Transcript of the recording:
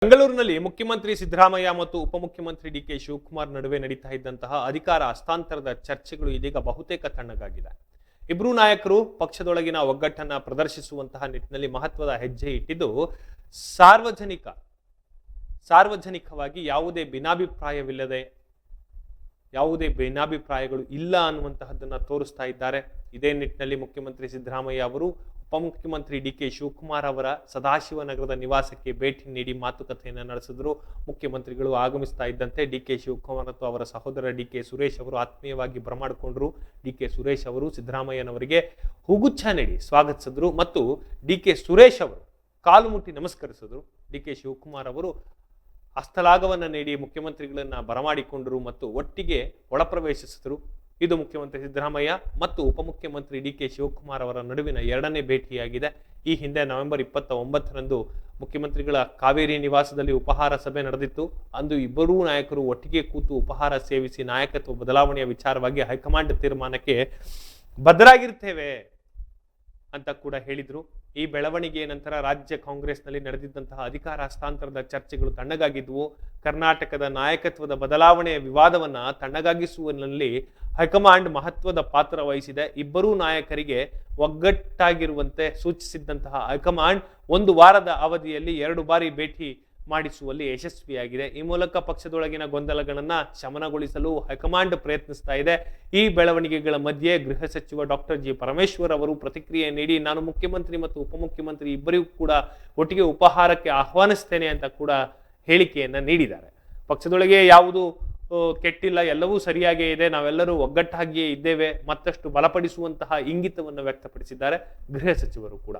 ಬೆಂಗಳೂರಿನಲ್ಲಿ ಮುಖ್ಯಮಂತ್ರಿ ಸಿದ್ದರಾಮಯ್ಯ ಮತ್ತು ಉಪಮುಖ್ಯಮಂತ್ರಿ ಡಿಕೆ ಶಿವಕುಮಾರ್ ನಡುವೆ ನಡೀತಾ ಇದ್ದಂತಹ ಅಧಿಕಾರ ಹಸ್ತಾಂತರದ ಚರ್ಚೆಗಳು ಇದೀಗ ಬಹುತೇಕ ತಣ್ಣಗಾಗಿದೆ. ಇಬ್ಬರೂ ನಾಯಕರು ಪಕ್ಷದೊಳಗಿನ ಒಗ್ಗಟ್ಟನ್ನ ಪ್ರದರ್ಶಿಸುವಂತಹ ನಿಟ್ಟಿನಲ್ಲಿ ಮಹತ್ವದ ಹೆಜ್ಜೆ ಇಟ್ಟಿದ್ದು ಸಾರ್ವಜನಿಕವಾಗಿ ಯಾವುದೇ ಭಿನ್ನಾಭಿಪ್ರಾಯಗಳು ಇಲ್ಲ ಅನ್ನುವಂತಹದ್ದನ್ನ ತೋರಿಸ್ತಾ ಇದ್ದಾರೆ. ಇದೇ ನಿಟ್ಟಿನಲ್ಲಿ ಮುಖ್ಯಮಂತ್ರಿ ಸಿದ್ದರಾಮಯ್ಯ ಅವರು ಉಪಮುಖ್ಯಮಂತ್ರಿ ಡಿಕೆ ಶಿವಕುಮಾರ್ ಅವರ ಸದಾಶಿವನಗರದ ನಿವಾಸಕ್ಕೆ ಭೇಟಿ ನೀಡಿ ಮಾತುಕತೆಯನ್ನು ನಡೆಸಿದ್ರು. ಮುಖ್ಯಮಂತ್ರಿಗಳು ಆಗಮಿಸ್ತಾ ಇದ್ದಂತೆ ಡಿಕೆ ಶಿವಕುಮಾರ್ ಮತ್ತು ಅವರ ಸಹೋದರ ಡಿಕೆ ಸುರೇಶ್ ಅವರು ಆತ್ಮೀಯವಾಗಿ ಬರಮಾಡಿಕೊಂಡ್ರು. ಡಿಕೆ ಸುರೇಶ್ ಅವರು ಸಿದ್ದರಾಮಯ್ಯನವರಿಗೆ ಹೂಗುಚ್ಛ ನೀಡಿ ಸ್ವಾಗತಿಸಿದ್ರು ಮತ್ತು ಡಿಕೆ ಸುರೇಶ್ ಅವರು ಕಾಲು ಮುಟ್ಟಿ ನಮಸ್ಕರಿಸಿದ್ರು. ಡಿಕೆ ಶಿವಕುಮಾರ್ ಅವರು ಹಸ್ತಲಾಘವನ್ನ ನೀಡಿ ಮುಖ್ಯಮಂತ್ರಿಗಳನ್ನ ಬರಮಾಡಿಕೊಂಡರು ಮತ್ತು ಒಟ್ಟಿಗೆ ಒಳಪ್ರವೇಶಿಸಿದರು. ಇದು ಮುಖ್ಯಮಂತ್ರಿ ಸಿದ್ದರಾಮಯ್ಯ ಮತ್ತು ಉಪಮುಖ್ಯಮಂತ್ರಿ ಡಿಕೆ ಶಿವಕುಮಾರ್ ಅವರ ನಡುವಿನ ಎರಡನೇ ಭೇಟಿಯಾಗಿದೆ. ಈ ಹಿಂದೆ ನವೆಂಬರ್ 29ರಂದು ಮುಖ್ಯಮಂತ್ರಿಗಳ ಕಾವೇರಿ ನಿವಾಸದಲ್ಲಿ ಉಪಹಾರ ಸಭೆ ನಡೆದಿತ್ತು. ಅಂದು ಇಬ್ಬರೂ ನಾಯಕರು ಒಟ್ಟಿಗೆ ಕೂತು ಉಪಹಾರ ಸೇವಿಸಿ ನಾಯಕತ್ವ ಬದಲಾವಣೆಯ ವಿಚಾರವಾಗಿ ಹೈಕಮಾಂಡ್ ತೀರ್ಮಾನಕ್ಕೆ ಬದ್ಧರಾಗಿರ್ತೇವೆ ಅಂತ ಕೂಡ ಹೇಳಿದ್ರು. ಈ ಬೆಳವಣಿಗೆಯ ನಂತರ ರಾಜ್ಯ ಕಾಂಗ್ರೆಸ್ನಲ್ಲಿ ನಡೆದಿದ್ದಂತಹ ಅಧಿಕಾರ ಹಸ್ತಾಂತರದ ಚರ್ಚೆಗಳು ತಣ್ಣಗಾಗಿದ್ವು. ಕರ್ನಾಟಕದ ನಾಯಕತ್ವದ ಬದಲಾವಣೆಯ ವಿವಾದವನ್ನ ತಣ್ಣಗಾಗಿಸುವಲ್ಲಿ ಹೈಕಮಾಂಡ್ ಮಹತ್ವದ ಪಾತ್ರ ವಹಿಸಿದೆ. ಇಬ್ಬರೂ ನಾಯಕರಿಗೆ ಒಗ್ಗಟ್ಟಾಗಿರುವಂತೆ ಸೂಚಿಸಿದ್ದಂತಹ ಹೈಕಮಾಂಡ್ ಒಂದು ವಾರದ ಅವಧಿಯಲ್ಲಿ 2 ಬಾರಿ ಭೇಟಿ ಮಾಡಿಸುವಲ್ಲಿ ಯಶಸ್ವಿಯಾಗಿದೆ. ಈ ಮೂಲಕ ಪಕ್ಷದೊಳಗಿನ ಗೊಂದಲಗಳನ್ನ ಶಮನಗೊಳಿಸಲು ಹೈಕಮಾಂಡ್ ಪ್ರಯತ್ನಿಸ್ತಾ ಇದೆ. ಈ ಬೆಳವಣಿಗೆಗಳ ಮಧ್ಯೆ ಗೃಹ ಸಚಿವ ಡಾಕ್ಟರ್ ಜಿ ಪರಮೇಶ್ವರ್ ಅವರು ಪ್ರತಿಕ್ರಿಯೆ ನೀಡಿ ನಾನು ಮುಖ್ಯಮಂತ್ರಿ ಮತ್ತು ಉಪಮುಖ್ಯಮಂತ್ರಿ ಇಬ್ಬರಿಗೂ ಕೂಡ ಒಟ್ಟಿಗೆ ಉಪಹಾರಕ್ಕೆ ಆಹ್ವಾನಿಸ್ತೇನೆ ಅಂತ ಕೂಡ ಹೇಳಿಕೆಯನ್ನ ನೀಡಿದ್ದಾರೆ. ಪಕ್ಷದೊಳಗೆ ಯಾವುದು ಕೆಟ್ಟಿಲ್ಲ, ಎಲ್ಲವೂ ಸರಿಯಾಗೇ ಇದೆ, ನಾವೆಲ್ಲರೂ ಒಗ್ಗಟ್ಟಾಗಿಯೇ ಇದ್ದೇವೆ, ಮತ್ತಷ್ಟು ಬಲಪಡಿಸುವಂತಹ ಇಂಗಿತವನ್ನು ವ್ಯಕ್ತಪಡಿಸಿದ್ದಾರೆ ಗೃಹ ಸಚಿವರು ಕೂಡ.